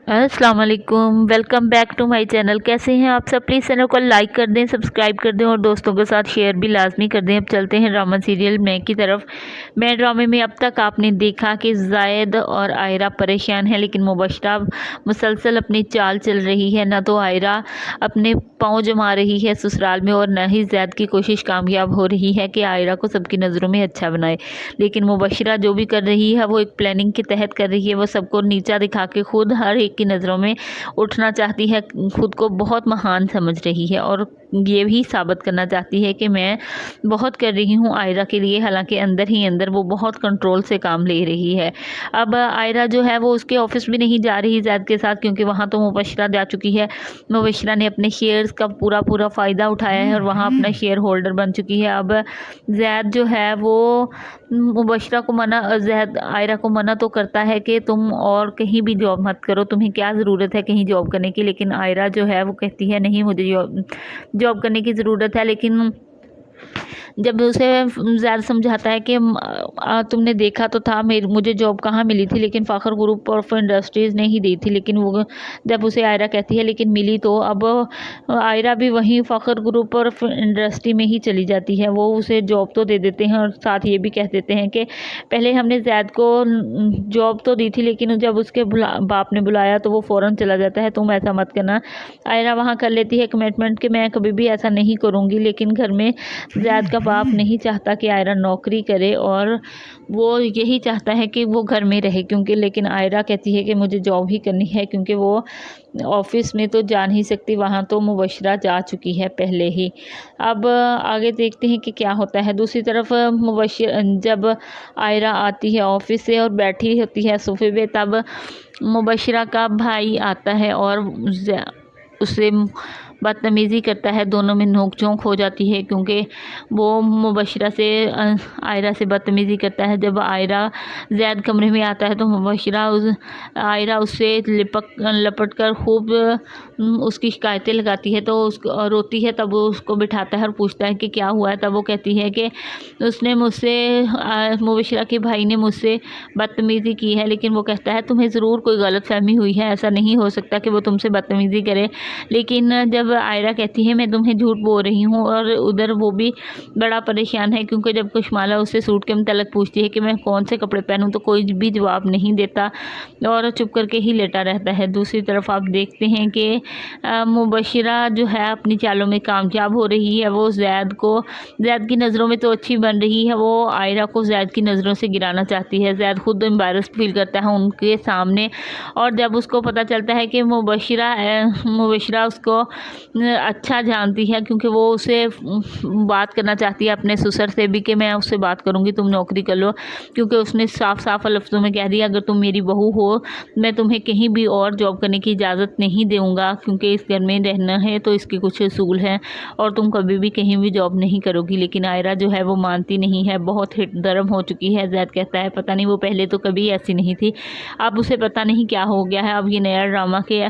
अस्सलाम वालेकुम, welcome back to my channel. कैसे हैं आप सब? प्लीज़ चैनल को लाइक कर दें, सब्सक्राइब कर दें और दोस्तों के साथ शेयर भी लाजमी कर दें। अब चलते हैं ड्रामा सीरियल मैं की तरफ। मैं ड्रामे में अब तक आपने देखा कि जायद और आयरा परेशान है, लेकिन मुबशरा मुसलसल अपनी चाल चल रही है। ना तो आयरा अपने पाँव जमा रही है ससुराल में और न ही जैद की कोशिश कामयाब हो रही है कि आयरा को सबकी नज़रों में अच्छा बनाए। लेकिन मुबशरा जो भी कर रही है वो एक प्लानिंग के तहत कर रही है। वो सबको नीचा दिखा के खुद हर एक की नज़रों में उठना चाहती है, खुद को बहुत महान समझ रही है और ये भी साबित करना चाहती है कि मैं बहुत कर रही हूँ आयरा के लिए। हालांकि अंदर ही अंदर वो बहुत कंट्रोल से काम ले रही है। अब आयरा जो है वो उसके ऑफिस भी नहीं जा रही जैद के साथ, क्योंकि वहाँ तो मुबशरा जा चुकी है। मुबशरा ने अपने शेयर्स का पूरा पूरा फ़ायदा उठाया है और वहाँ अपना शेयर होल्डर बन चुकी है। अब जैद जो है वो मुबशरा को जैद आयरा को मना तो करता है कि तुम और कहीं भी जॉब मत करो, तुम्हें क्या ज़रूरत है कहीं जॉब करने की। लेकिन आयरा जो है वो कहती है नहीं, मुझे जॉब करने की ज़रूरत है। लेकिन जब उसे ज़्यादा समझाता है कि तुमने देखा तो था मुझे जॉब कहाँ मिली थी, लेकिन फ़ाखर ग्रुप ऑफ इंडस्ट्रीज़ ने ही दी थी। लेकिन वो जब उसे आयरा कहती है लेकिन मिली तो, अब आयरा भी वहीं फ़ाखर ग्रुप ऑफ इंडस्ट्री में ही चली जाती है। वो उसे जॉब तो दे देते हैं और साथ ये भी कह देते हैं कि पहले हमने जैद को जॉब तो दी थी, लेकिन जब उसके बाप ने बुलाया तो वो फ़ौरन चला जाता है, तुम ऐसा मत करना। आयरा वहाँ कर लेती है कमिटमेंट कि मैं कभी भी ऐसा नहीं करूँगी। लेकिन घर में जैद का बाप नहीं चाहता कि आयरा नौकरी करे और वो यही चाहता है कि वो घर में रहे, क्योंकि लेकिन आयरा कहती है कि मुझे जॉब ही करनी है, क्योंकि वो ऑफिस में तो जा नहीं सकती, वहाँ तो मुबशरा जा चुकी है पहले ही। अब आगे देखते हैं कि क्या होता है। दूसरी तरफ जब आयरा आती है ऑफिस से और बैठी होती है सोफे पे, तब मुबशरा का भाई आता है और उससे बदतमीज़ी करता है। दोनों में नोक-झोंक हो जाती है, क्योंकि वो मुबशरा से आयरा से बदतमीज़ी करता है। जब आयरा ज़ैद कमरे में आता है तो आयरा उससे लपट कर खूब उसकी शिकायतें लगाती है, तो उसको रोती है। तब वो उसको बिठाता है और पूछता है कि क्या हुआ है। तब वो कहती है कि उसने मुझसे मुबशरा के भाई ने मुझसे बदतमीज़ी की है। लेकिन वो कहता है तुम्हें ज़रूर कोई गलतफ़हमी हुई है, ऐसा नहीं हो सकता कि वो तुमसे बदतमीज़ी करे। लेकिन जब आयरा कहती है मैं तुम्हें झूठ बोल रही हूँ, और उधर वो भी बड़ा परेशान है, क्योंकि जब कुशमाला उससे सूट के मुतल्लिक़ पूछती है कि मैं कौन से कपड़े पहनूँ तो कोई भी जवाब नहीं देता और चुप करके ही लेटा रहता है। दूसरी तरफ आप देखते हैं कि मुबशरा जो है अपनी चालों में कामयाब हो रही है। वो जैद की नज़रों में तो अच्छी बन रही है, वो आयरा को जैद की नज़रों से गिराना चाहती है। जैद खुद एम्बैरस फील करता है उनके सामने, और जब उसको पता चलता है कि मुबशरा उसको अच्छा जानती है, क्योंकि वो उसे बात करना चाहती है अपने ससुर से भी कि मैं उससे बात करूँगी, तुम नौकरी कर लो। क्योंकि उसने साफ साफ लफ्ज़ों में कह दिया अगर तुम मेरी बहू हो मैं तुम्हें कहीं भी और जॉब करने की इजाज़त नहीं दूँगा, क्योंकि इस घर में रहना है तो इसके कुछ असूल हैं और तुम कभी भी कहीं भी जॉब नहीं करोगी। लेकिन आयरा जो है वो मानती नहीं है, बहुत हिट दर्म हो चुकी है। जैद कहता है पता नहीं वो पहले तो कभी ऐसी नहीं थी, अब उसे पता नहीं क्या हो गया है। अब ये नया ड्रामा के